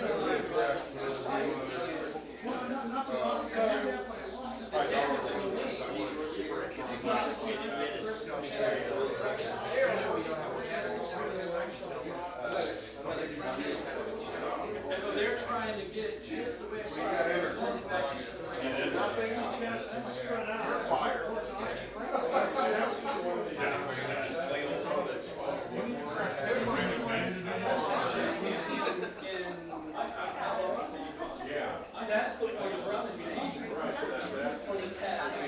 So they're trying to get it just the way it's that's the way it's recipe for the test.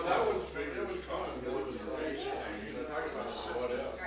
That was big. It was common. It was talking about what else.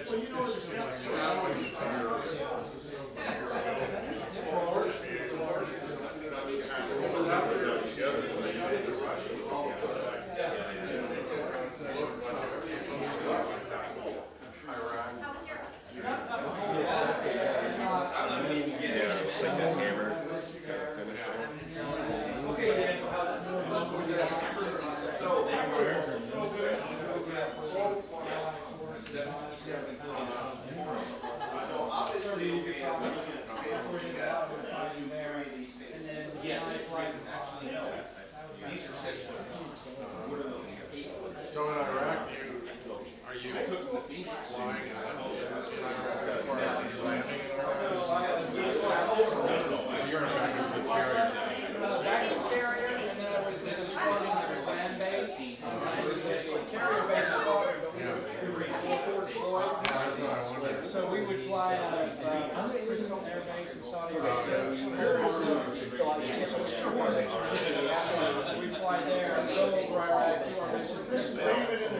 So in Iraq, are you flying in Iraq before landing in Iraq? You're in baggage carrier. Baggage carrier, and then I was in a squadron that was land based. I was a carrier based squadron, but we were deployed. So we would fly out of Bristol Air Base in Saudi Arabia. So we'd fly there and go over Iraq, do our missions. This is David in the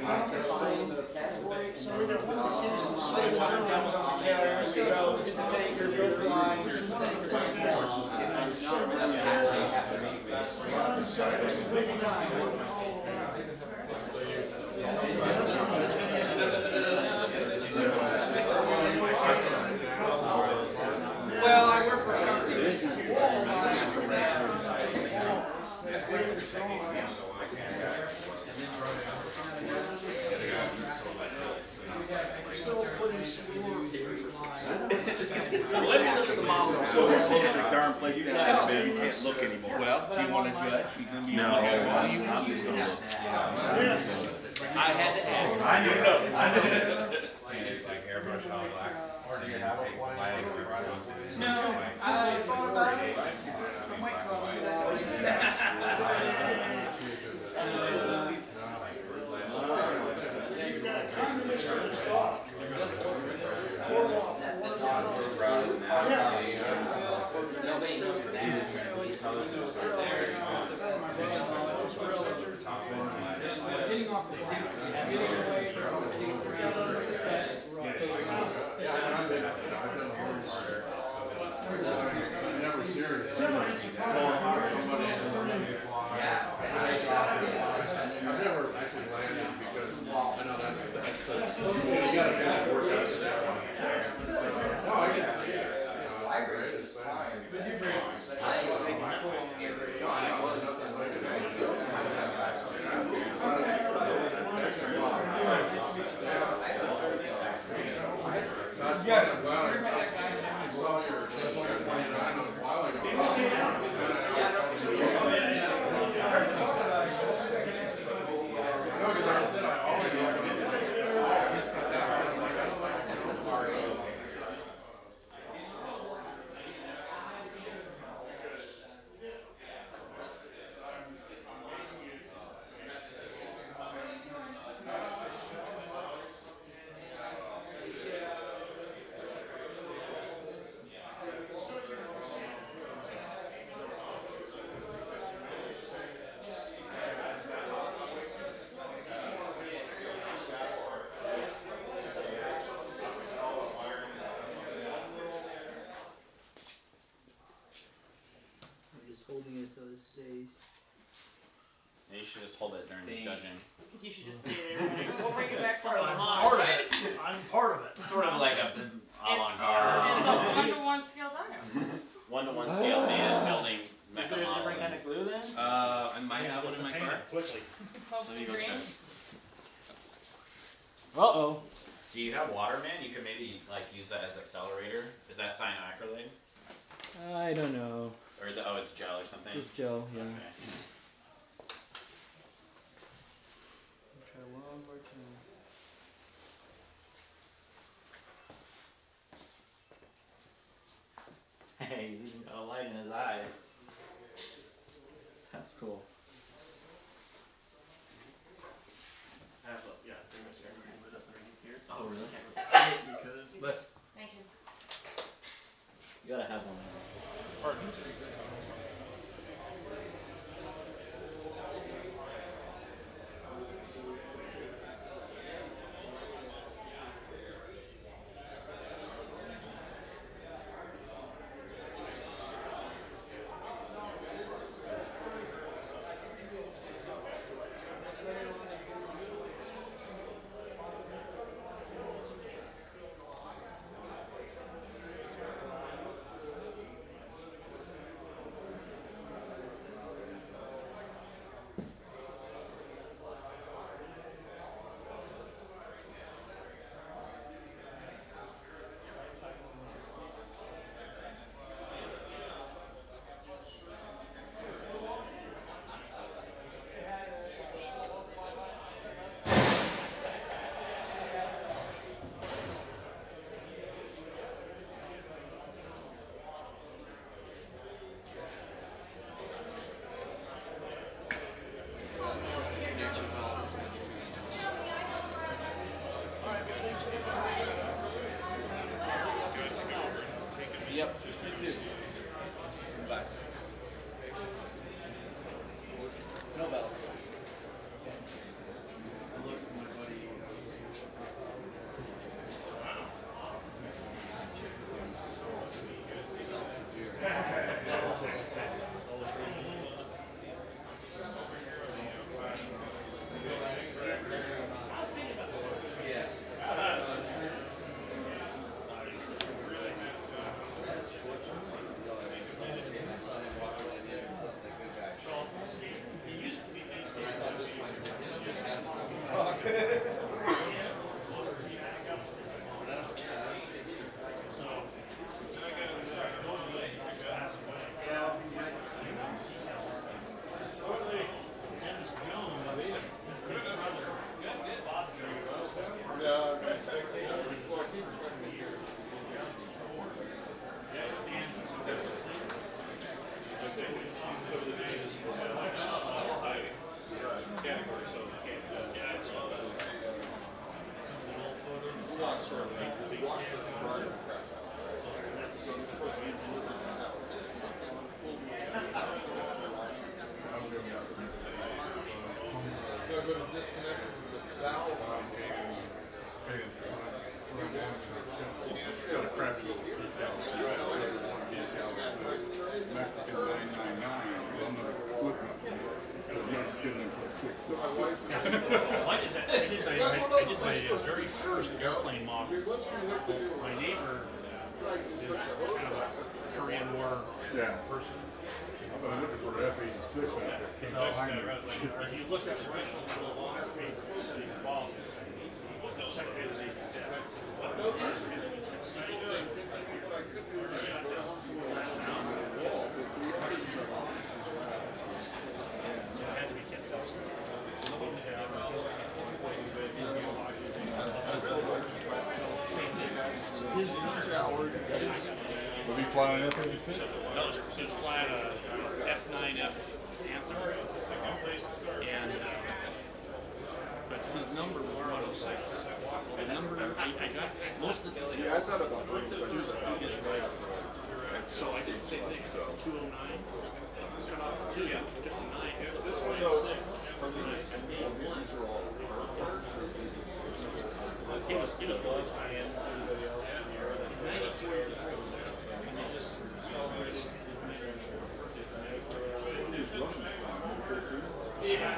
category. So we don't want to swing times on the carriers. We go get the tanker, go flying, get the tanker back down. Well, I work for a company. Still putting Let me look at the model. So this is the darn place that man, you can't look anymore. Well, do you want to judge? You gonna be No, I'm just gonna look. I had to ask. I didn't know. Like airbrush all black, Or do you have a take the plane? lighting right onto this. No, I thought about it. I'm waiting till I get getting off the plane, getting away from the deep ground. I'm never serious. Somebody I've never actually landed because I know that's you gotta kind of work out of that one. No, I can see it. It's the greatest thing. Yes, I'm glad I saw your 29 a while ago. No, because I said I always open it. Holding it so it stays. You should just hold it during the judging. You should just stay there. We'll bring it back for the I'm mod. part of it. I'm part of it. Sort of like a It's a avant-garde. 1-to-1 scale diagram. 1-to-1 scale and building Is mecha there a different model. kind of glue then? I might have one in my car. Quickly. Hopes Let me and go check. dreams. Uh-oh. Do you have water, man? You could maybe like use that as accelerator. Is that cyanoacrylate? I don't know. Or is it, oh, it's gel or something? Just gel, yeah. Okay. Try one more time. Hey, he's even got a light in his eye. That's cool. Yeah, pretty much everything lit up underneath here. Oh, really? Because let's Thank you. You gotta have one. I did my very first airplane model. My neighbor is kind of a Korean War person. I've been looking for the F-86 out there. Came behind me. If you look at the racial space, the balls, Was he flying an F-86? No, he was flying a F9F Panther, and but his number was 106. The number I got most of the Yeah, I thought about it. so I did the same thing. 209, cut off 2, 59. He was well signed. He's 94 years old. And they just celebrated his 90th birthday. Yeah.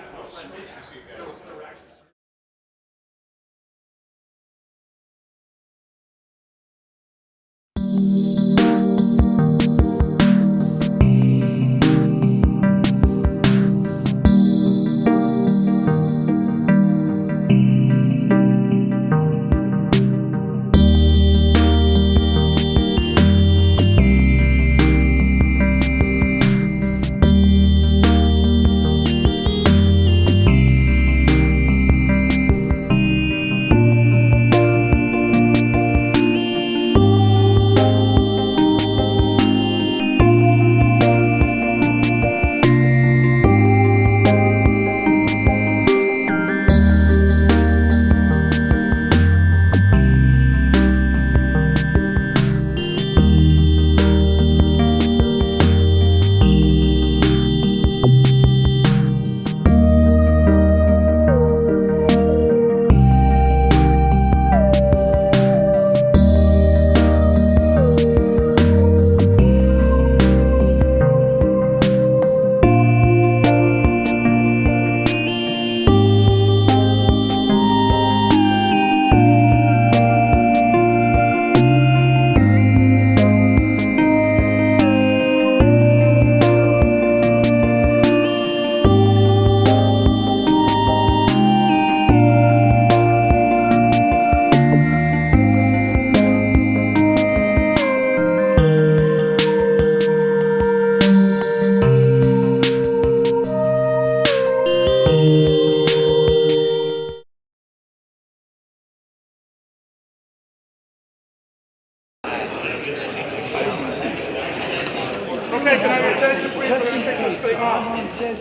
Okay, can I have attention, please? We're gonna take this thing off.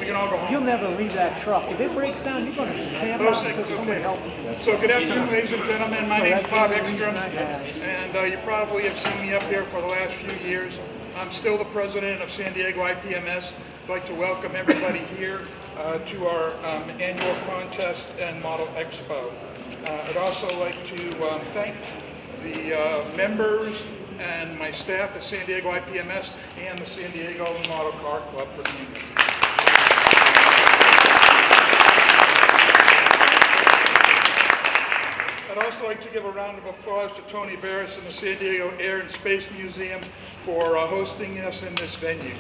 We can all go home. You'll never leave that truck. If it breaks down, you're going to camp out until somebody helps you. So good afternoon, ladies and gentlemen. My name is Bob Ekstrom, and you probably have seen me up here for the last few years. I'm still the president of San Diego IPMS. I'd like to welcome everybody here to our annual contest and model expo. I'd also like to thank the members and my staff at San Diego IPMS and the San Diego Model Car Club for being here. I'd also like to give a round of applause to Tony Barris and the San Diego Air and Space Museum for hosting us in this venue.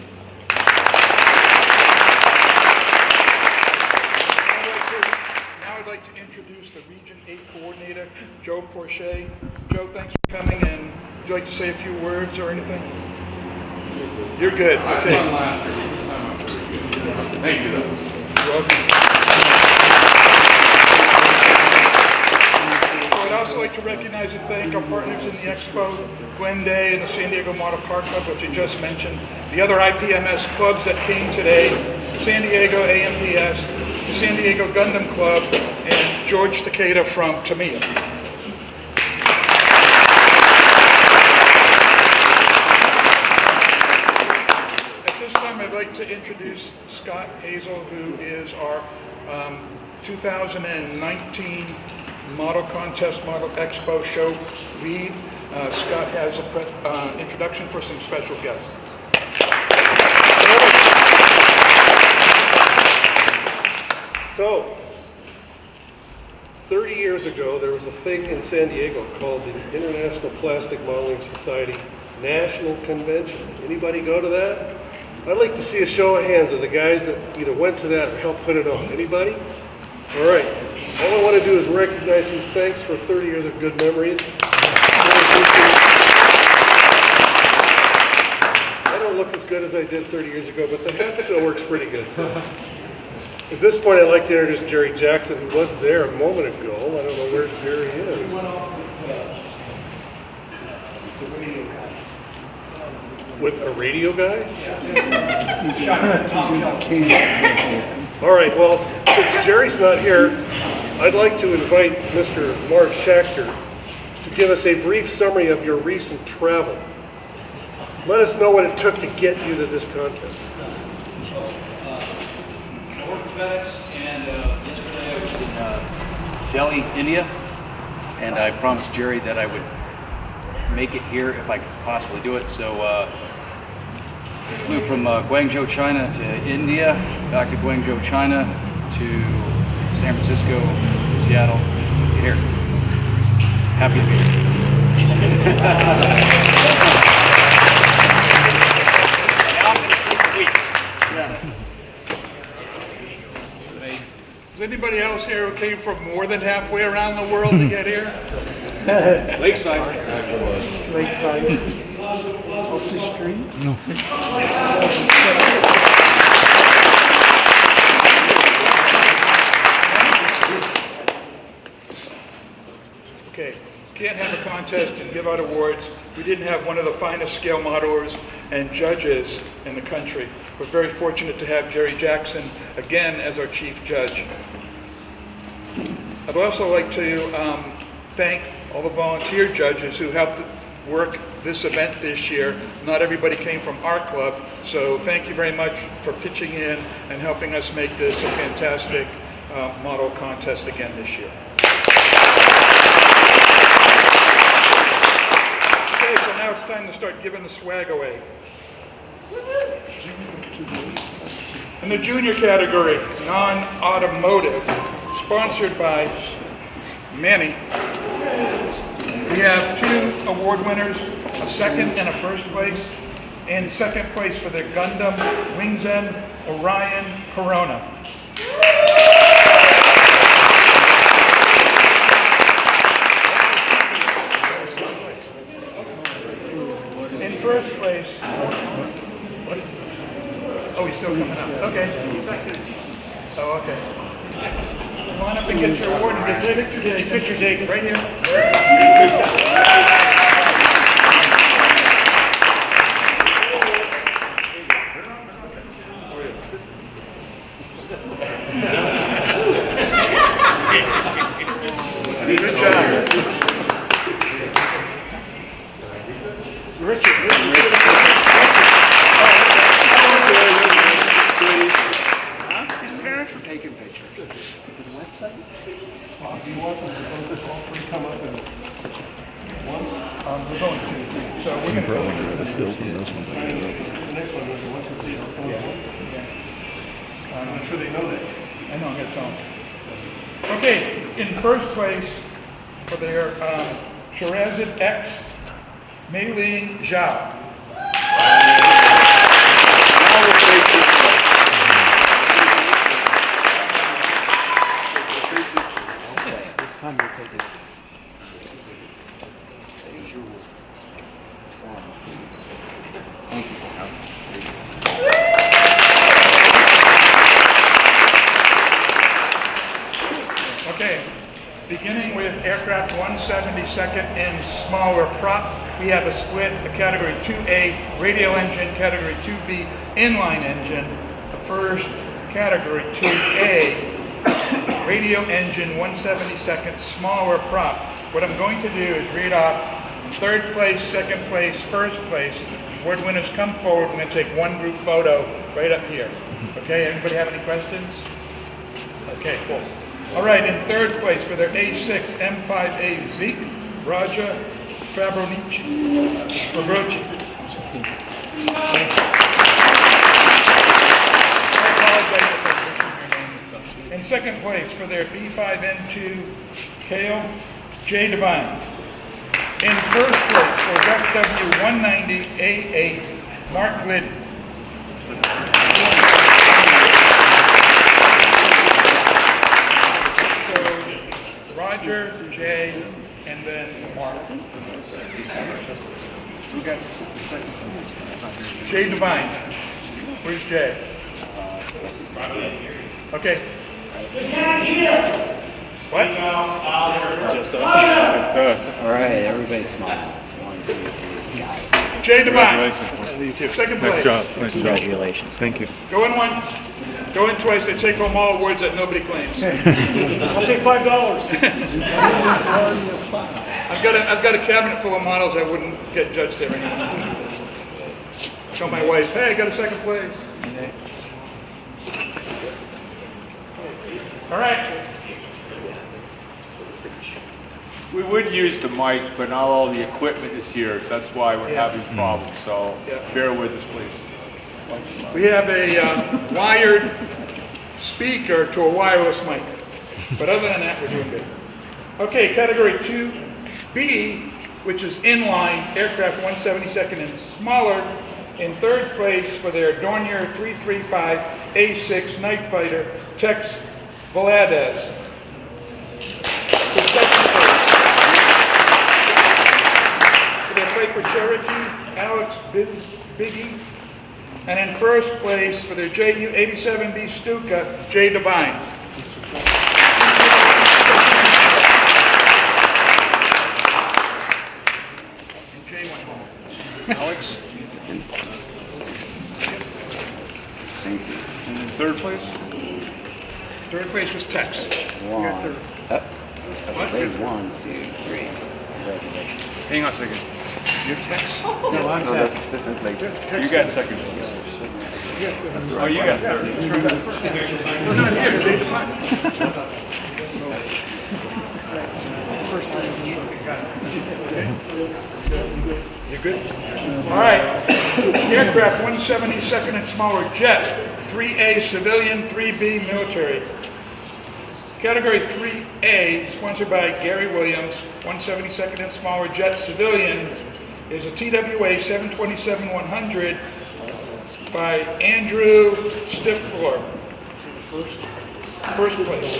Now I'd like to introduce the Region 8 Coordinator, Joe Porcher. Joe, thanks for coming, and would you like to say a few words or anything? You're good. Okay. Thank you, though. You're welcome. I'd also like to recognize and thank our partners in the Expo, Glen Day and the San Diego Model Car Club, which you just mentioned, the other IPMS clubs that came today, San Diego AMPS, the San Diego Gundam Club, and George Takeda from Tamiya. At this time, I'd like to introduce Scott Hazel, who is our 2019 Model Contest, Model Expo show lead. Scott has an introduction for some special guests. So, 30 years ago, there was a thing in San Diego called the International Plastic Modeling Society National Convention. Anybody go to that? I'd like to see a show of hands of the guys that either went to that or helped put it on. Anybody? All right. All I want to do is recognize you. Thanks for 30 years of good memories. I don't look as good as I did 30 years ago, but the hat still works pretty good. So. At this point, I'd like to introduce Jerry Jackson, who was there a moment ago. I don't know where Jerry is. With a radio guy? All right, well, since Jerry's not here, I'd like to invite Mr. Mark Schachter to give us a brief summary of your recent travel. Let us know what it took to get you to this contest. I worked for FedEx, and yesterday I was in Delhi, India, and I promised Jerry that I would make it here if I could possibly do it. So I flew from Guangzhou, China to India, back to Guangzhou, China to San Francisco to Seattle to here. Happy to be here. Now I'm going to sleep a week. Is anybody else here who came from more than halfway around the world to get here? Lakeside. Lakeside. Off the street? No. Okay, can't have a contest and give out awards. We didn't have one of the finest scale modelers and judges in the country. We're very fortunate to have Jerry Jackson again as our chief judge. I'd also like to thank all the volunteer judges who helped work this event this year. Not everybody came from our club, so thank you very much for pitching in and helping us make this a fantastic model contest again this year. Okay, so now it's time to start giving the swag away. In the junior category, non-automotive, sponsored by Manny, we have 2 award winners, a second and a first place. In second place for the Gundam Wings End Orion Corona. In first place, what is this? Oh, he's still coming up. Okay. Oh, okay. Come on up and get your award and get your picture taken right here. Good job. Richard. His parents were taking pictures. Do you want them to both all three come up and once? We're going to. So we're going to go. The next one will be 1, 2, 3. All come at once. I'm sure they know that. I know, I'm going to tell them. Okay, in first place for their Shirazid X, Mei Ling Zhao. This time we'll take it. Okay, beginning with aircraft 172nd in smaller prop, we have a split, the category 2A radial engine, category 2B inline engine. The first category 2A radial engine 172nd smaller prop. What I'm going to do is read off third place, second place, first place. Award winners come forward. We're going to take one group photo right up here. Okay, anybody have any questions? Okay, cool. All right, in third place for their A6 M5A Zeke, Raja Fabronici. I apologize if I butchered your name. In second place for their B5N2 Kale, Jay Devine. In first place for FW190A8, Mark Glidden. So Roger, Jay, and then Mark. Jay Devine. Where's Jay? Okay. What? Just us. Just us. All right, everybody smile. 1, 2, 3, got it. Jay Devine. Congratulations. Second place. Nice job. Nice job. Congratulations. Thank you. Going once, going twice, they take home all awards that nobody claims. I'll take $5. I've got a cabinet full of models that wouldn't get judged there anymore. Tell my wife, hey, I got a second place. All right. We would use the mic, but not all the equipment is here. That's why we're having problems, so bear with us, please. We have a wired speaker to a wireless mic. But other than that, we're doing good. Okay, category 2B, which is inline, aircraft 172nd and smaller, in third place for their Dornier 335A6 Night Fighter, Tex Valadez. For second place, for their Piper Cherokee, Alex Biggie. And in first place for their JU-87B Stuka, Jay Devine. And Jay went home. Alex? Thank you. And in third place? Third place was Tex. One. Got third. What? 1, 2, 3. Congratulations. Hang on a second. Your text? No, that's a second place. You got second place. Oh, you got third. No, not here, Jay Devine. First time. You good? All right. Aircraft 172nd and smaller jet, 3A civilian, 3B military. Category 3A, sponsored by Gary Williams, 172nd and smaller jet civilian, is a TWA 727-100 by Andrew Stifler. First place.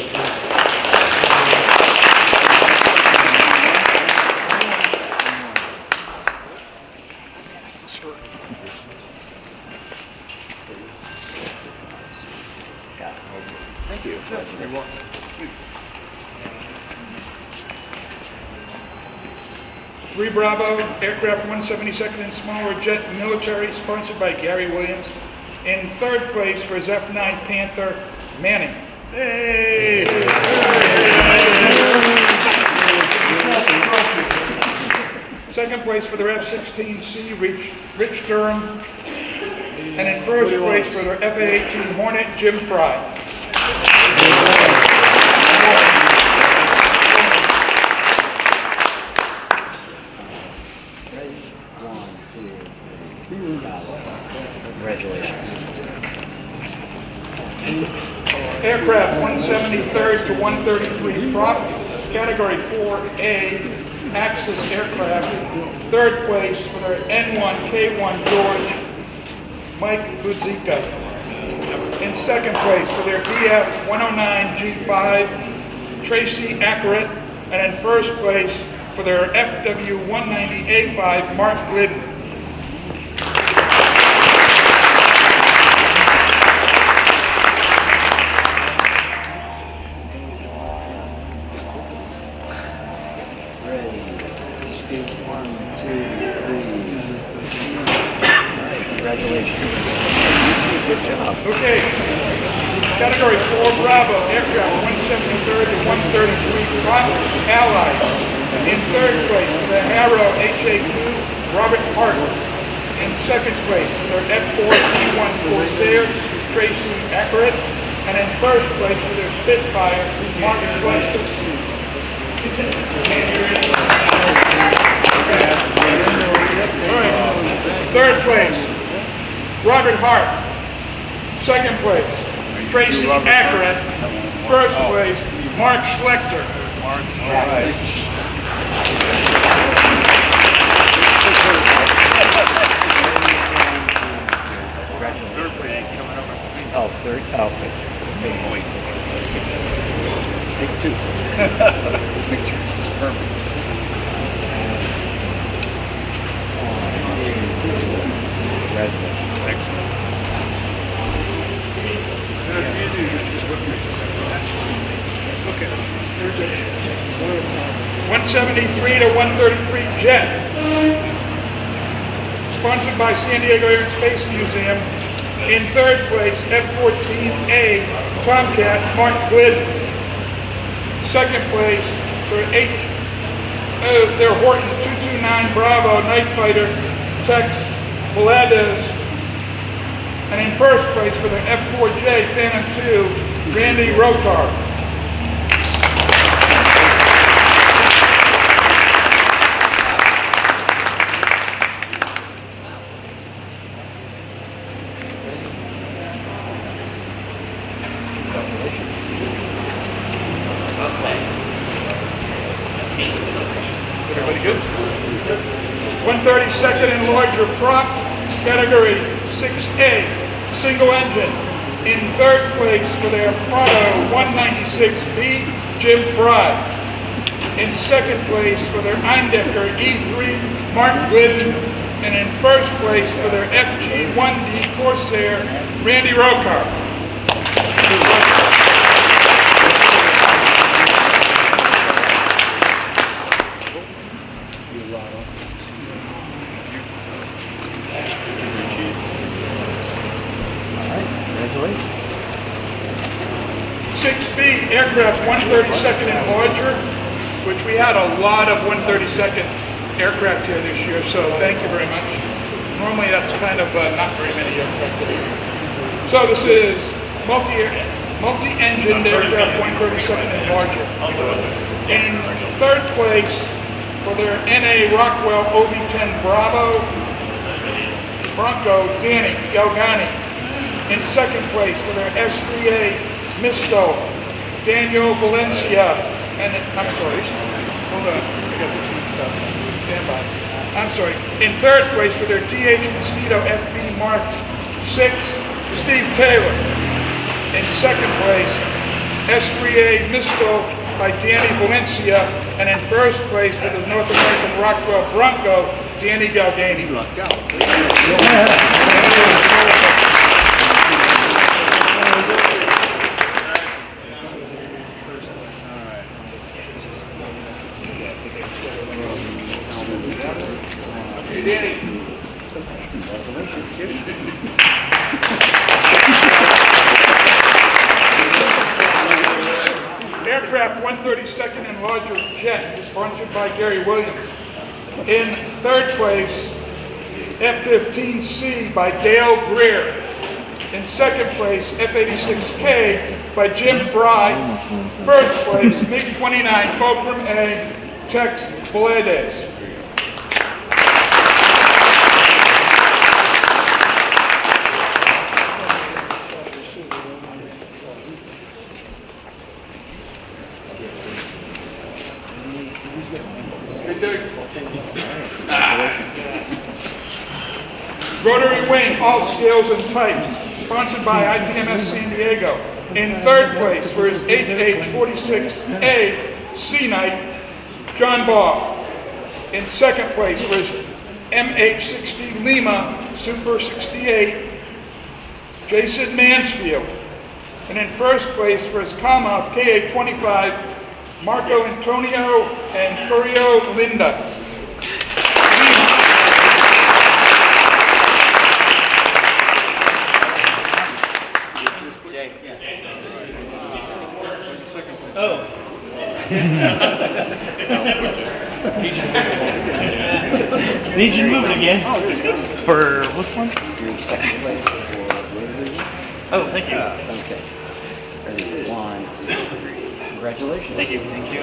Thank you. You're welcome. 3 Bravo, aircraft 172nd and smaller jet military, sponsored by Gary Williams. In third place for his F9 Panther, Manning. Hey! Second place for their F-16C, Rich Durham. And in first place for their F-A-18 Hornet, Jim Fry. Congratulations. Aircraft 173rd to 133 prop, category 4A, Axis aircraft, third place for their N1K1 George, Mike Budzika. In second place for their BF 109G5, Tracy Accurate, and in first place for their FW 190A5, Mark Glidden. Okay, category 4 Bravo, aircraft 173rd to 133 prop, Allied. In third place for the Harrow HA2, Robert Hart. In second place for their F4P1 Corsair, Tracy Accurate. And in first place for their Spitfire, Mark Fletcher. All right, third place, Robert Hart. Second place, Tracy Accurate. first place, Mark Schlechter. Mark's, all right. Third place coming up. Oh, third, oh, okay. Wait. Take two. Picture, it's perfect. Congratulations. Excellent. 173 to 133 jet. Sponsored by San Diego Air and Space Museum. In third place, F-14A Tomcat, Mark Glidden. Second place for their Horton 229 Bravo Night Fighter, Tex Valdez. And in first place for their F-4J Phantom 2, Randy Rokar. Everybody good? 132nd and larger prop, category 6A, single engine. In third place for their Prado 196B, Jim Fry. In second place for their Eindecker E3, Mark Glidden. And in first place for their FG1D Corsair, Randy Rokar. Congratulations. 6B aircraft 132nd and larger, which we had a lot of 132nd aircraft here this year, so thank you very much. Normally that's kind of not very many aircraft. So this is multi-engined aircraft 132nd and larger. In third place for their NA Rockwell OB-10 Bravo Bronco, Danny Galgani. In second place for their S3A Misto, Daniel Valencia, and I'm sorry, hold on, I got this mixed up. Stand by. I'm sorry. In third place for their DH Mosquito FB Mark 6, Steve Taylor. In second place, S3A Misto by Danny Valencia, and in first place for the North American Rockwell Bronco, Danny Galgani. You lucked out. Aircraft 132nd and larger jet, sponsored by Gary Williams. In third place, F-15C by Dale Greer. In second place, F-86K by Jim Fry. First place, MiG-29 Fulcrum A, Tex Valdez. Rotary wing, all scales and types, sponsored by IPMS San Diego. In third place for his HH-46A Sea Knight, John Ball. In second place for his MH-60 Lima Super 68, Jason Mansfield. And in first place for his Kamov KA-25, Marco Antonio and Curio Linda. Oh. Legion moved again. For which one? You're second place for Rotary. Oh, thank you. Okay. Ready? 1, 2, 3. Congratulations. Thank you. Thank you.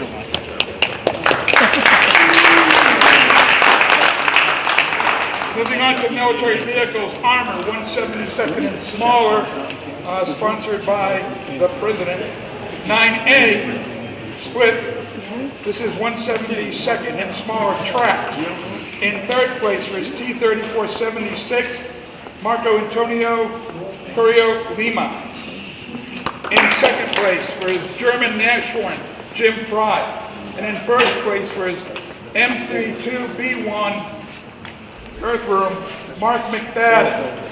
Moving on to military vehicles, Armor 172nd and smaller, sponsored by the President. 9A split. This is 172nd and smaller track. In third place for his T-3476, Marco Antonio Curio Lima. In second place for his German Nashorn, Jim Fry. And in first place for his M32B1 Earthworm, Mark McFadden.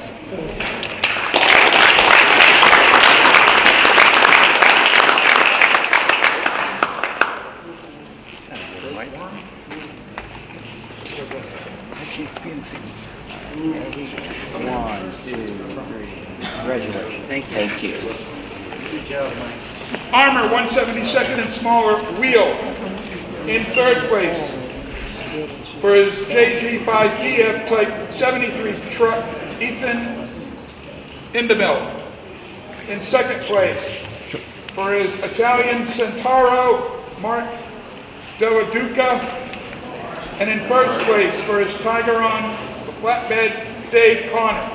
One, two, three. Congratulations. Thank you. Good job, Mike. Armor 172nd and smaller wheel. In third place for his JG5DF Type 73 truck, Ethan Indemil. In second place for his Italian Centauro, Mark Della Duca. And in first place for his Tigeron flatbed, Dave Connor.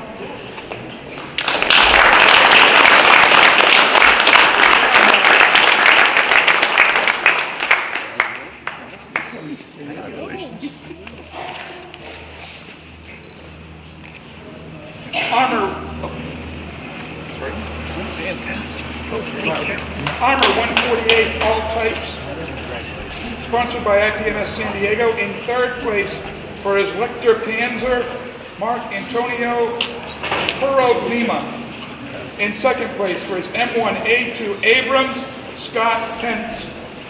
Fantastic. Armor 148, all types. Sponsored by IPMS San Diego. In third place for his Lecter Panzer, Mark Antonio Curro Lima. In second place for his M1A2 Abrams, Scott Pence.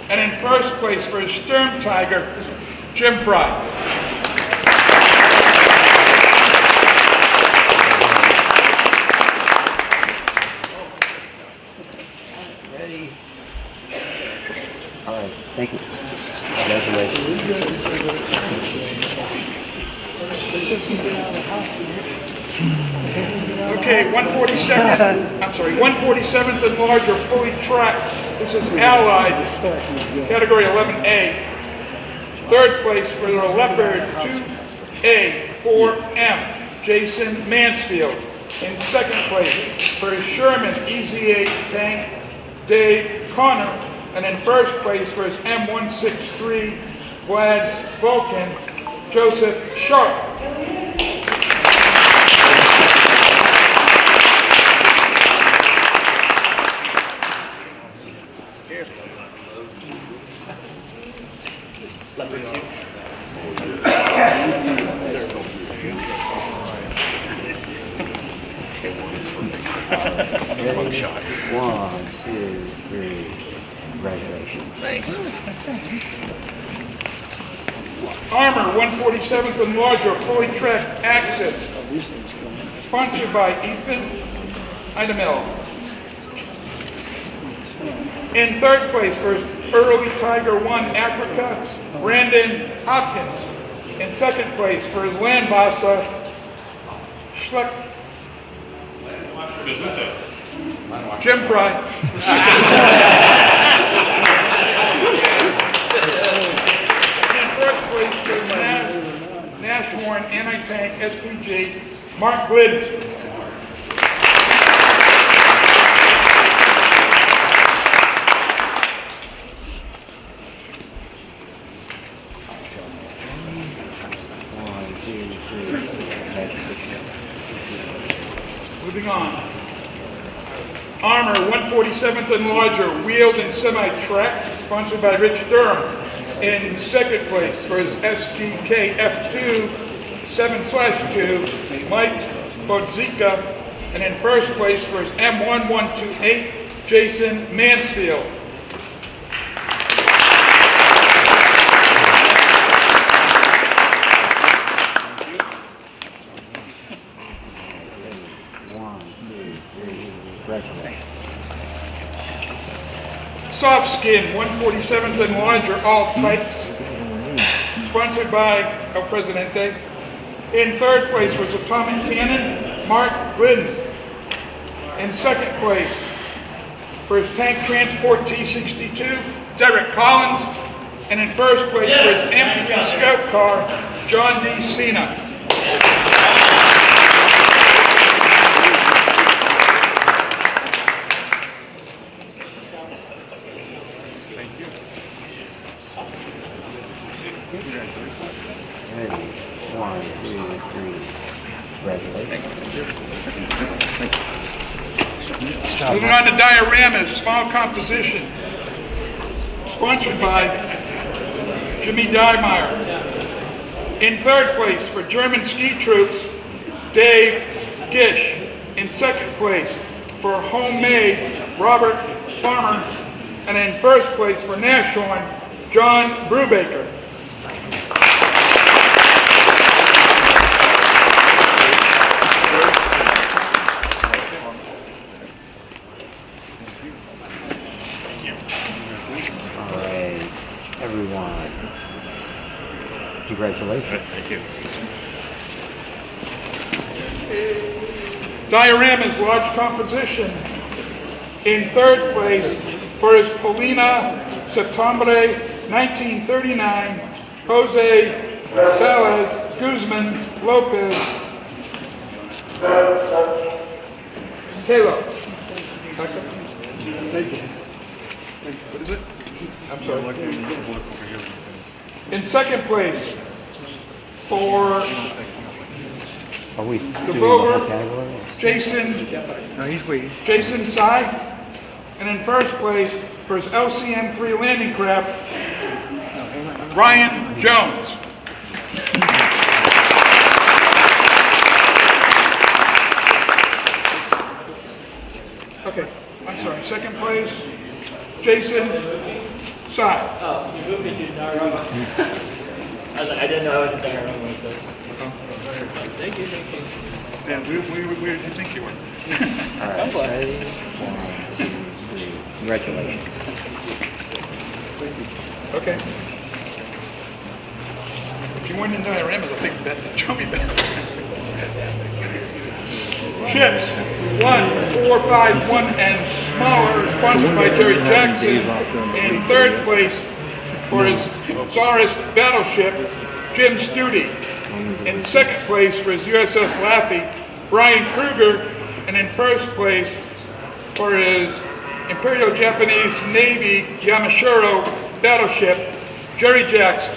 And in first place for his Sturm Tiger, Jim Fry. Ready? All right, thank you. Congratulations. Okay, 147th and larger, fully tracked. This is Allied, category 11A. Third place for the Leopard 2A4M, Jason Mansfield. In second place for his Sherman EZ8 tank, Dave Connor. And in first place for his M163 Vlad's Vulcan, Joseph Sharp. Shot. 1, 2, 3. Congratulations. Thanks. Armor 147th and larger, fully tracked Axis. Sponsored by Ethan Idemel. In third place for his Early Tiger 1 Africa, Brandon Hopkins. In second place for his Landwasser, Schleck. Jim Fry. In first place for his Nashorn Anti-Tank SPG, Mark Glidden. Moving on. Armor 147th and larger, wheeled and semi-track, sponsored by Rich Durham. In second place for his SGK F2 7/2, Mike Bodzika. And in first place for his M1128, Jason Mansfield. Soft Skin 147th and larger, all types. Sponsored by El Presidente. In third place was Atomic Cannon, Mark Glidden. In second place for his Tank Transport T62, Derek Collins. And in first place for his MP Scout car, John D. Cena. 1, 2, 3. Congratulations. Moving on to dioramas, small composition. Sponsored by Jimmy Diemeyer. In third place for German ski troops, Dave Gish. In second place for Homemade, Robert Farmer. And in first place for Nashorn, John Brubaker. All right, everyone. Congratulations. Thank you. Dioramas, large composition. In third place for his Polina Septembre 1939, Jose Gonzalez Guzman Lopez Taylor. What is it? I'm sorry. In second place for Are we the doing the rover, whole category? Jason Sy, and in first place for his LCM-3 landing craft, Ryan Jones. Okay, I'm sorry, second place, Jason Sy. Oh, you moved me to Diorama. I was like, I didn't know I was in Diorama. So. Thank you. Stan, where did you think you were? All right, ready? 1, 2, 3. Congratulations. Okay. If you win in dioramas, I think that's a chummy bet. Chips, 1, 4, 5, 1, and smaller, sponsored by Jerry Jackson. In third place for his Tsarist battleship, Jim Studi. In second place for his USS Laffey, Brian Kruger. And in first place for his Imperial Japanese Navy Yamashiro battleship, Jerry Jackson.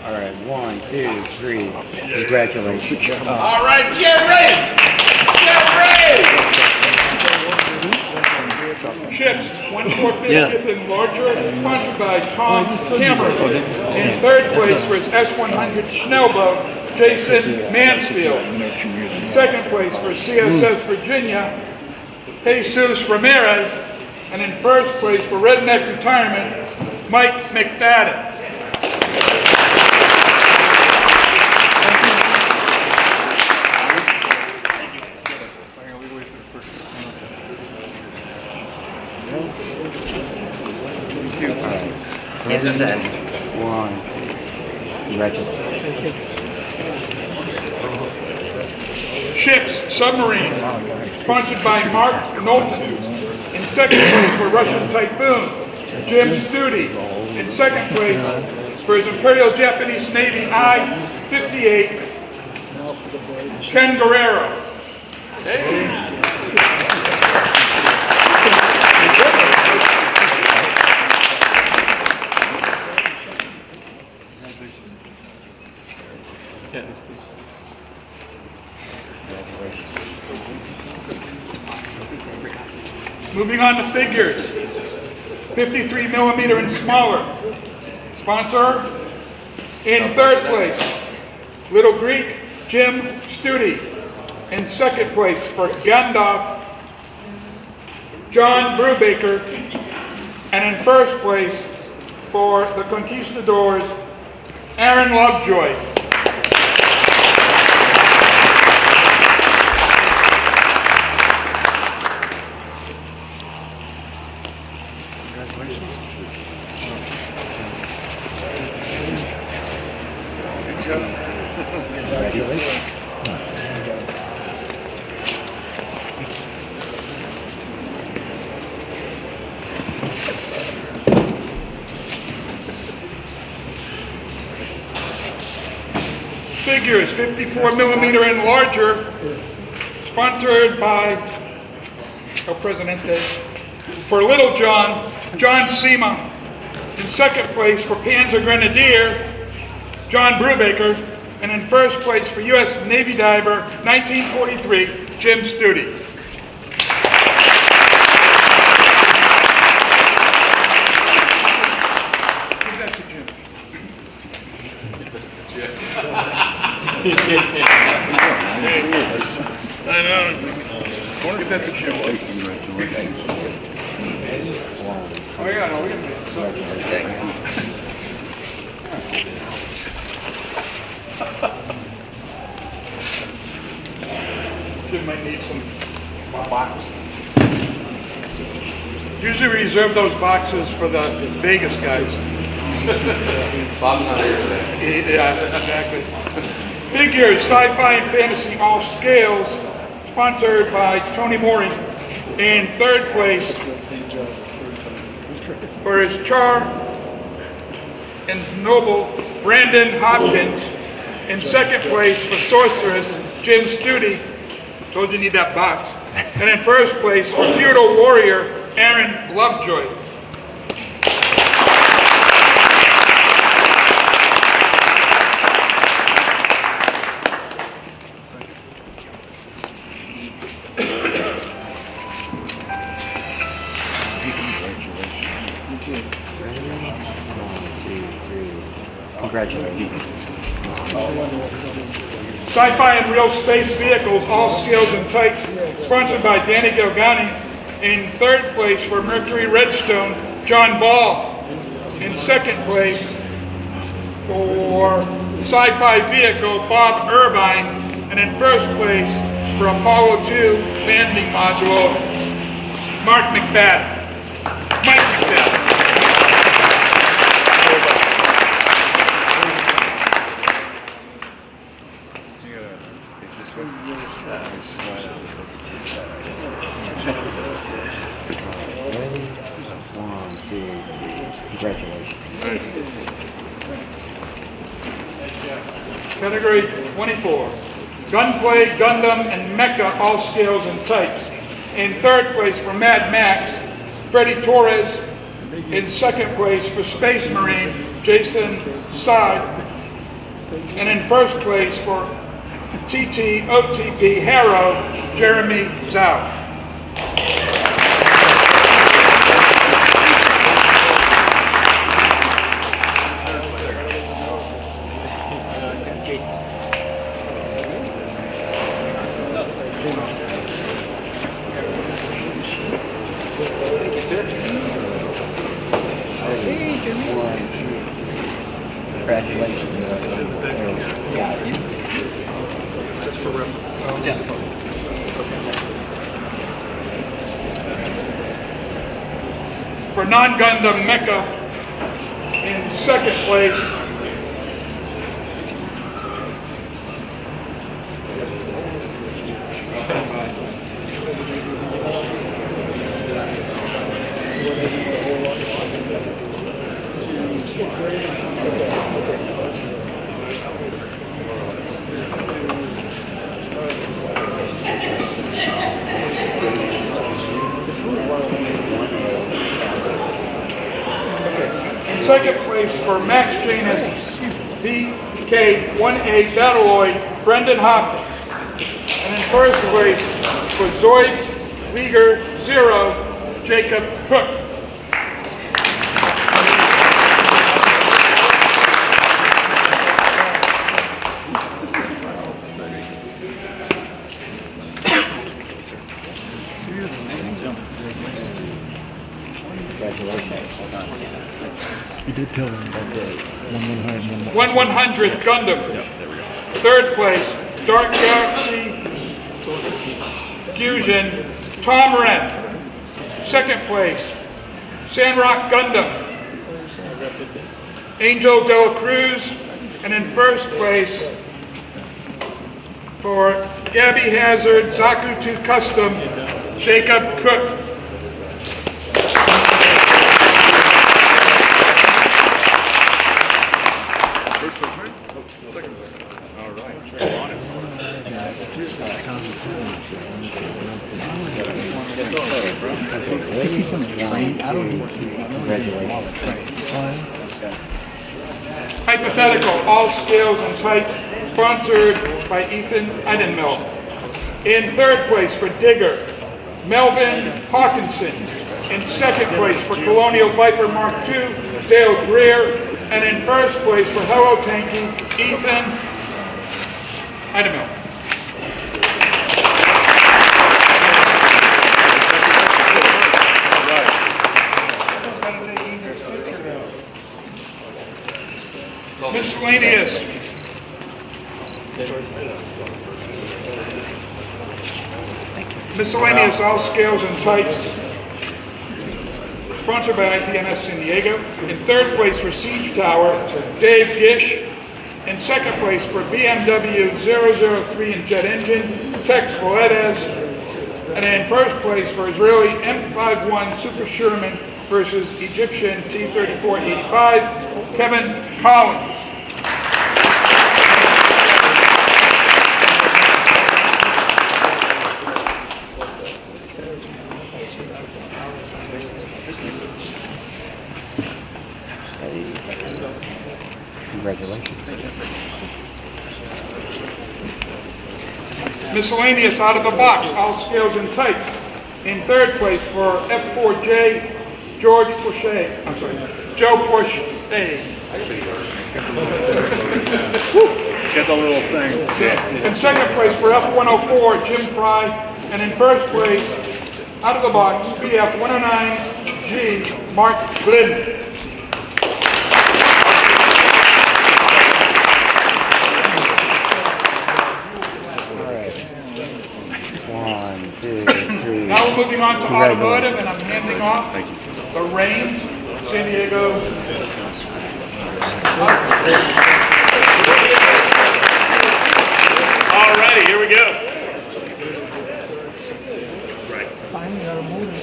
All right, 1, 2, 3. Congratulations. All right, Jerry! Ships, 1/4 and larger, sponsored by Tom Hammer. In third place for his S-100 Schnellboat, Jason Mansfield. In second place for CSS Virginia, Jesus Ramirez. And in first place for Redneck Retirement, Mike McFadden. Hands on deck. 1. Congratulations. Ships Submarine, sponsored by Mark Knowlton. In second place for Russian Typhoon, Jim Studi. In second place for his Imperial Japanese Navy I-58, Ken Guerrero. Moving on to figures, 53 millimeter and smaller. Sponsor, in third place, Little Greek, Jim Studi. In second place for Gandalf, John Brubaker. And in first place for the Conquistadors, Aaron Lovejoy. Figures, 54 millimeter and larger, Sponsored by El Presidente. For Little John, John Sema. In second place for Panzer Grenadier, John Brubaker. And in first place for U.S. Navy Diver, 1943, Jim Studi. Give that to Jim. I know. Give that to Jim. Oh yeah, no, we can. Jim might need some box. Usually we reserve those boxes for the Vegas guys. Bob's not here today. Yeah, exactly. Figures, sci-fi and fantasy, all scales, sponsored by Tony Mori. In third place for his Char and Noble, Brandon Hopkins. In second place for Sorceress, Jim Studi. Told you need that box. And in first place for Feudal Warrior, Aaron Lovejoy. Congratulations. Sci-fi and real space vehicles, all scales and types, sponsored by Danny Galgani. In third place for Mercury Redstone, John Ball. In second place for Sci-Fi Vehicle, Bob Irvine. And in first place for Apollo 2 landing module, Mark McFadden. Mike McFadden. Congratulations. Category 24. Gunplay, Gundam, and Mecha, all scales and types. In third place for Mad Max, Freddie Torres. In second place for Space Marine, Jason Side. And in first place for TT OTP Harrow, Jeremy Zhao. Congratulations. Just for reference. For non-Gundam Mecha, in second place, second place for Max Janus VK-1A Battleoid, Brendan Hopkins. And in first place for Zoids Liger 0, Jacob Cook. You did tell them about the 1/100th Gundam. Third place, Dark Galaxy Fusion, Tom Wren. Second place, Sandrock Gundam, Angel Del Cruz. And in first place, for Gabby Hazard, Zaku 2 Custom, Jacob Cook. All right. Hypothetical, all scales and types, sponsored by Ipms. In third place for Digger, Melvin Hawkinson. In second place for Colonial Viper Mark II, Dale Greer. And in first place for Hello Tanky, Ethan Idemil. Miscellaneous. Miscellaneous, all scales and types. Sponsored by IPMS San Diego. In third place for Siege Tower, Dave Gish. In second place for BMW 003 and jet engine, Tex Valdez. And in first place for Israeli M51 Super Sherman versus Egyptian T-34-85, Kevin Collins. Congratulations. Miscellaneous out of the box, all scales and types. In third place for F4J, Joe Porsche. Get the little thing. In second place for F104, Jim Fry. And in first place, out of the box, BF 109G, Mark Glidden. Now we're moving on to automotive, and I'm handing off the reins, San Diego. All righty, here we go. Right. Finally, automotive.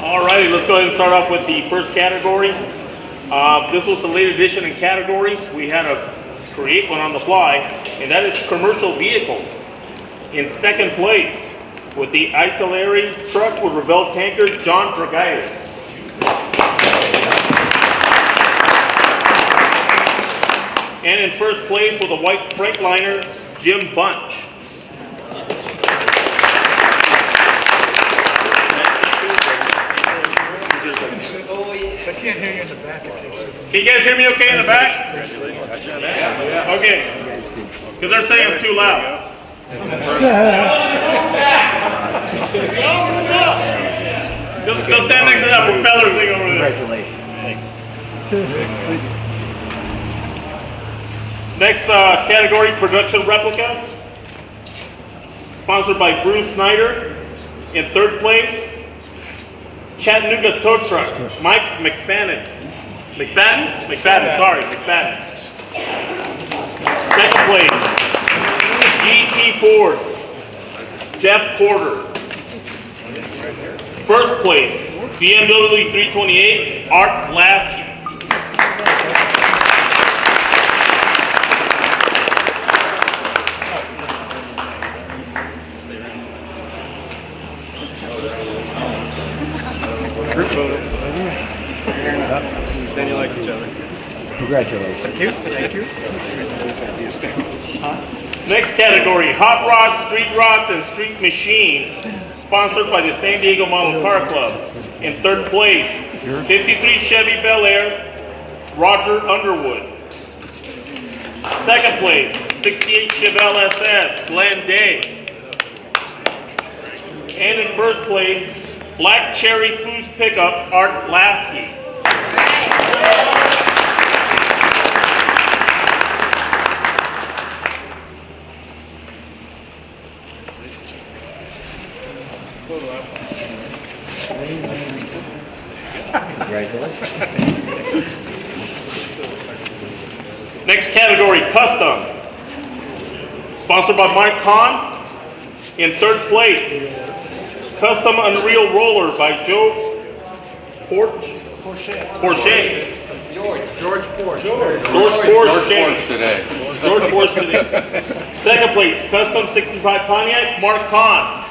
All righty, let's go ahead and start off with the first category. This was the late addition in categories. We had to create one on the fly, and that is commercial vehicles. In second place, with the artillery truck with revolved tankers, John Dragaitis. And in first place with a white Freightliner, Jim Bunch. I can't hear you in the back. Can you guys hear me okay in the back? Okay. Because they're saying I'm too loud. Go stand next to that propeller thing over there. Congratulations. Next category, production replica. Sponsored by Bruce Snyder. In third place, Chattanooga tow truck, Mike McFadden. McFadden. Second place, GT Ford, Jeff Porter. First place, BMW 328, Art Lasky. Group photo. Then you like each other. Congratulations. Thank you. Next category, hot rods, street rods, and street machines, sponsored by the San Diego Model Car Club. In third place, 53 Chevy Bel Air, Roger Underwood. Second place, 68 Chevelle SS, Glenn Day. And in first place, Black Cherry Foods Pickup, Art Lasky. Next category, custom. Sponsored by Mike Kahn. In third place, custom Unreal Roller by Joe Porsche. George Porsche. George Porsche changed. today. George Porsche today. Second place, Custom 65 Pontiac, Mark Kahn.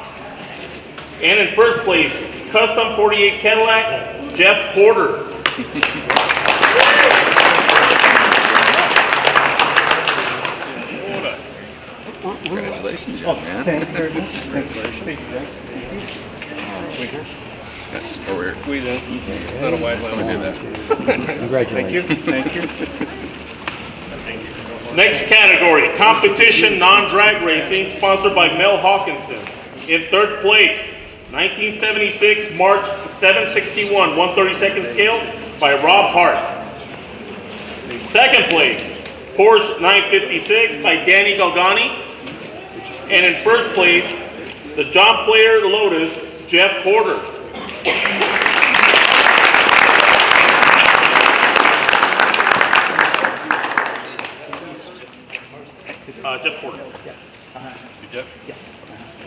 And in first place, Custom 48 Cadillac, Jeff Porter. Congratulations, young man. Thank you very much. Thank you. Yes, over here. Squeeze in. Not a wide Let me do that. Congratulations. Thank you. Next category, competition non-drag racing, sponsored by Mel Hawkinson. In third place, 1976 March 761 132nd scale by Rob Hart. Second place, Porsche 956 by Danny Galgani. And in first place, the John Player Lotus, Jeff Porter. Jeff Porter. You Jeff? Yeah.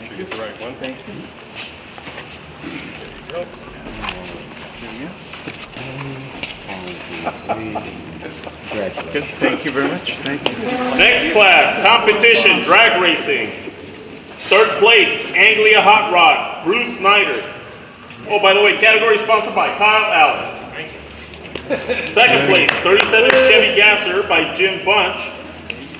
Did you get the right one? Thank you. Congratulations. Thank you very much. Thank you. Next class, competition, drag racing. Third place, Anglia Hot Rod, Bruce Snyder. Oh, by the way, category sponsored by Kyle Allen. Second place, 37 Chevy Gasser by Jim Bunch.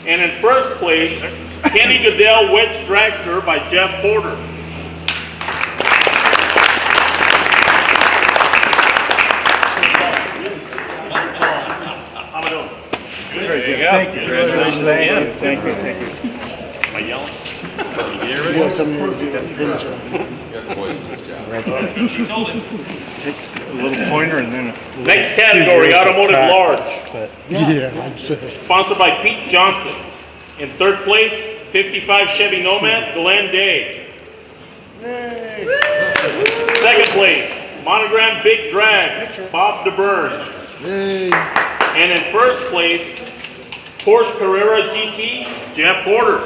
And in first place, Kenny Goodell Wedge Dragster by Jeff Porter. How am I doing? Good. Very good. Thank you. Congratulations. Thank you. Thank you. Am I yelling? Got the boys in this job. Takes a little pointer and then. Next category, automotive large. Yeah, Sponsored by Pete Johnson. In third place, 55 Chevy Nomad, Glenn Day. Second place, Monogram Big Drag, Bob DeBurn. And in first place, Porsche Carrera GT, Jeff Porter.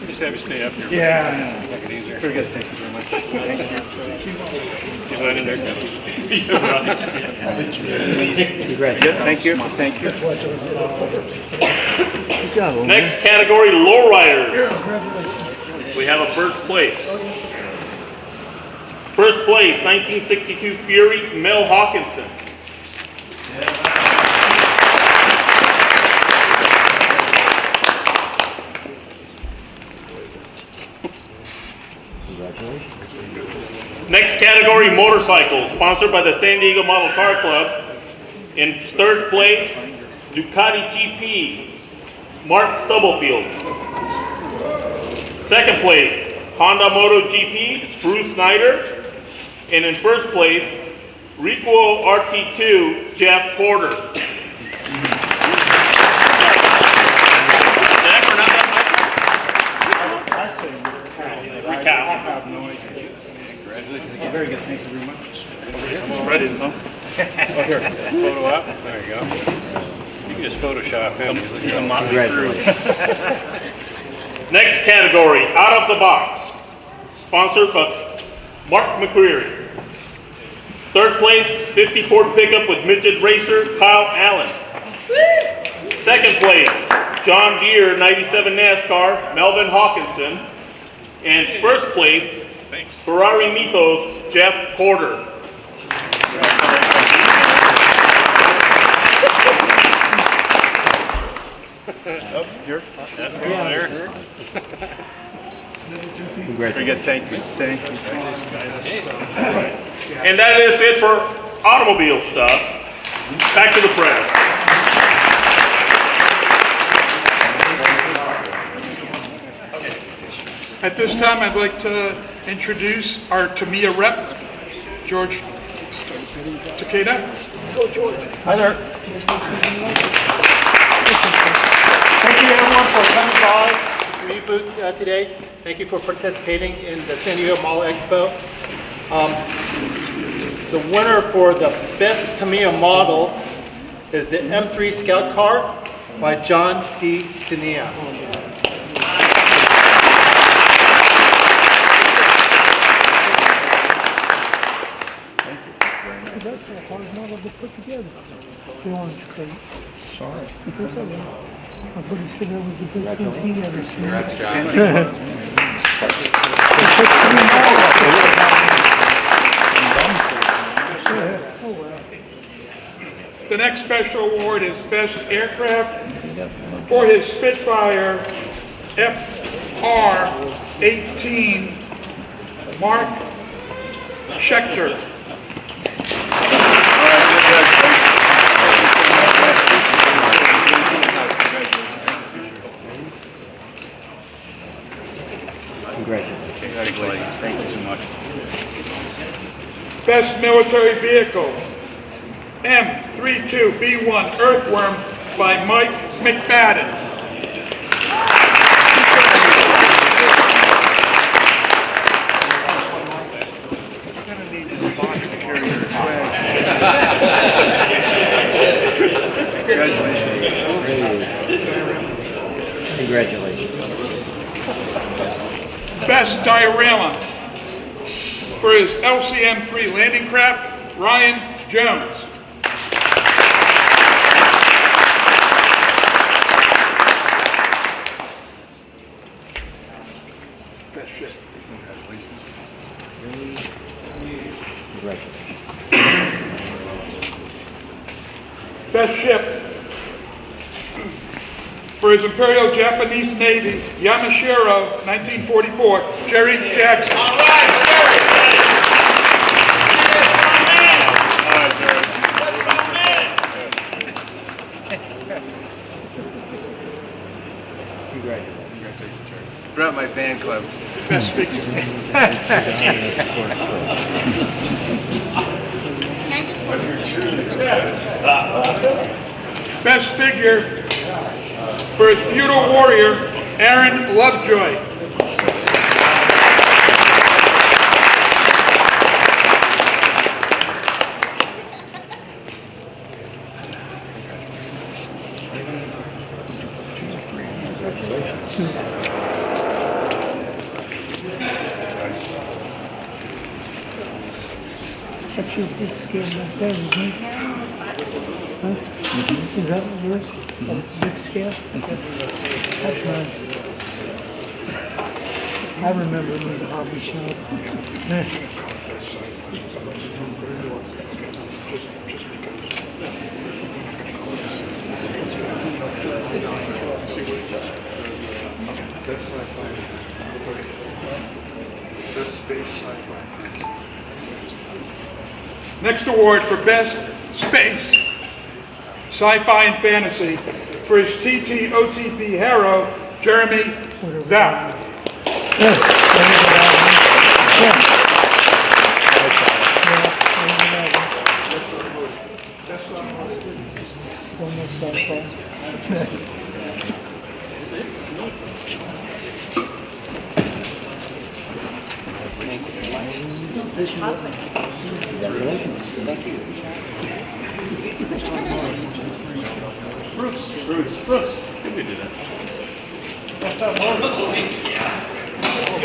Just have you stay up here. Yeah. Make it easier. Very good. Thank you very much. Thank you. See that in there? Congratulations. Thank you. Thank you. Good job, old man. Next category, lowriders. We have a first place. First place, 1962 Fury, Mel Hawkinson. Next category, motorcycles, sponsored by the San Diego Model Car Club. In third place, Ducati GP, Mark Stubblefield. Second place, Honda Moto GP, Bruce Snyder. And in first place, Rico RT2, Jeff Porter. Recap. Very good. Thank you very much. Spread it, huh? Oh, here. Photo up. There you go. You can just Photoshop him. Congratulations. Next category, out of the box. Sponsored by Mark McCreary. Third place, 50 Ford pickup with midget racer Kyle Allen. Second place, John Deere 97 NASCAR Melvin Hawkinson. And first place, Ferrari Mythos Jeff Porter. Here. Congratulations. Very good. Thank you. Thank you. And that is it for automobile stuff. Back to the press. At this time, I'd like to introduce our Tamiya rep, George Takeda. Go, George. Hi there. Thank you everyone for coming by to Reboot today. Thank you for participating in the San Diego Mall Expo. The winner for the best Tamiya model is the M3 Scout Car by John D. Senia. that's a hard model to put together. They want to straight. Sorry. Because I know. I'm pretty sure that was the best thing he ever seen. Congrats, John. The next special award is Best Aircraft for his Spitfire FR-18 Mark Schechter. Congratulations. Thank you so much. Best Military Vehicle, M32B1 Earthworm by Mike McFadden. I'm gonna need this box to carry your swag. Congratulations. Congratulations. Best Diorama for his LCM-3 landing craft, Ryan Jones. Best ship. Congratulations. Best ship for his Imperial Japanese Navy, Yamashiro, 1944, Jerry Jackson. All right, Jerry. Congratulations. Throughout my fan club. Best figure. Best figure for his feudal warrior, Aaron Lovejoy. That's your big scale right there, isn't it? Huh? Is that yours? Big scale? That's nice. I remember in the hobby shop. That's sci-fi. That's space sci-fi. Next award for Best Space, Sci-Fi and Fantasy for his TT-OTP hero, Jeremy Zhao. Thank you. Bruce. You didn't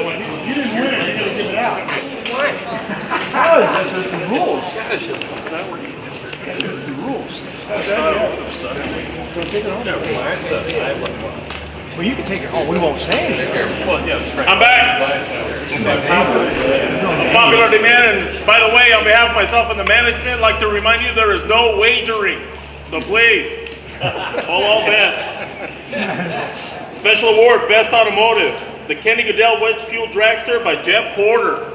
win it, you gotta give it out. Oh, that's just the rules. That's just the rules. Well, you can take it home. We won't say anything. I'm back. A popular demand, and by the way, on behalf of myself and the management, I'd like to remind you there is no wagering. So please, all bets. Special award, Best Automotive, the Kenny Goodell Wedge Fuel Dragster by Jeff Porter.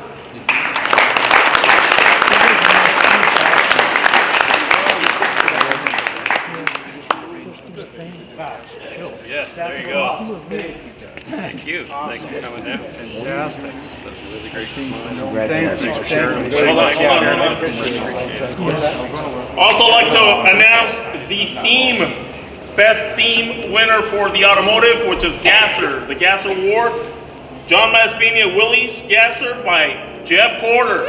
Yes, there you go. Thank you. Thanks for coming down. Fantastic. That's a really great Thanks for sharing. Hold on. Also like to announce the best theme winner for the automotive, which is Gasser, the Gasser Award. John Masbenia Willys Gasser by Jeff Porter.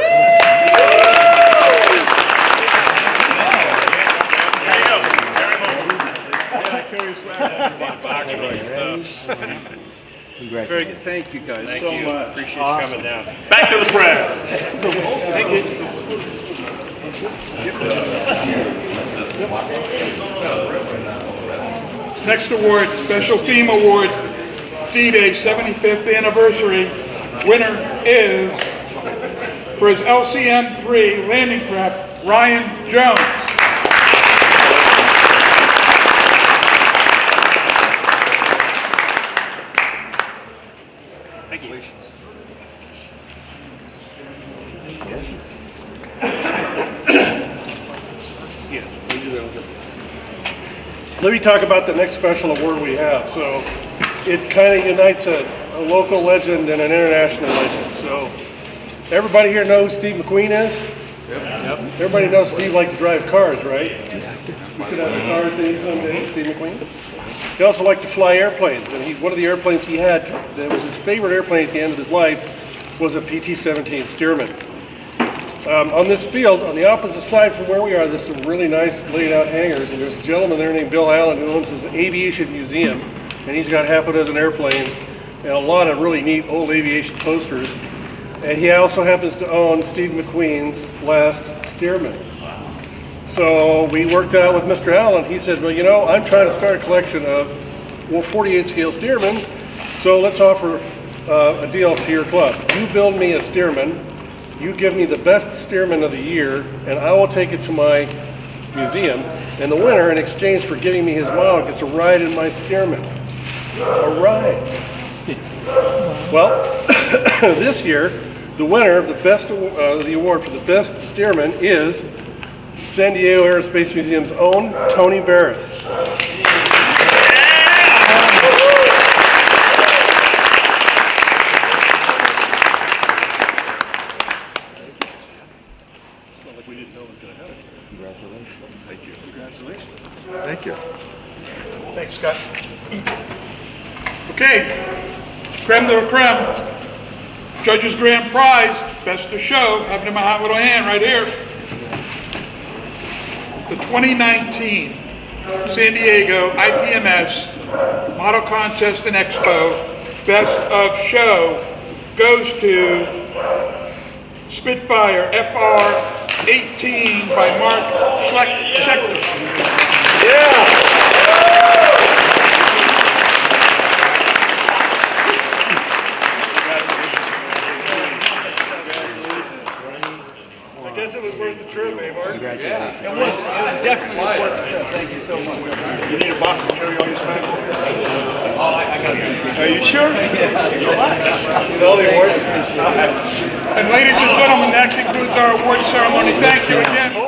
Very good. Thank you guys Thank so you. much. Appreciate you coming down. Back to the press. Thank you. Next award, Special Theme Award, D-Day 75th Anniversary. Winner is, for his LCM-3 landing craft, Ryan Jones. Thank you. Let me talk about the next special award we have. So it kind of unites a local legend and an international legend. So everybody here knows who Steve McQueen is? Yep. Everybody knows Steve liked to drive cars, right? We should have a car thing someday, Steve McQueen. He also liked to fly airplanes, and one of the airplanes he had that was his favorite airplane at the end of his life was a PT-17 Stearman. On this field, on the opposite side from where we are, there's some really nice laid out hangars, and there's a gentleman there named Bill Allen who owns his aviation museum, and he's got half a dozen airplanes and a lot of really neat old aviation posters. And he also happens to own Steve McQueen's last Stearman. So we worked out with Mr. Allen. He said, well, you know, I'm trying to start a collection of 48 scale Stearmans, so let's offer a deal to your club. You build me a Stearman, you give me the best Stearman of the year, and I will take it to my museum, and the winner, in exchange for giving me his model, gets a ride in my Stearman. A ride. Well, this year, the winner of the award for the best Stearman is San Diego Aerospace Museum's own Tony Barris. Thank you. Thanks, Scott. Okay, creme de la creme. Judges' grand prize, best of show. Have it in my hot little hand right here. The 2019 San Diego IPMS Model Contest and Expo Best of Show goes to Spitfire FR 18 by Mark Schechter. Yeah. I guess it was worth the trip, eh, Mark? Congratulations. It was definitely worth the trip. Thank you so much. You need a box to carry all your stuff? Oh, I got some. Are you sure? With all the awards. And ladies and gentlemen, that concludes our award ceremony. Thank you again.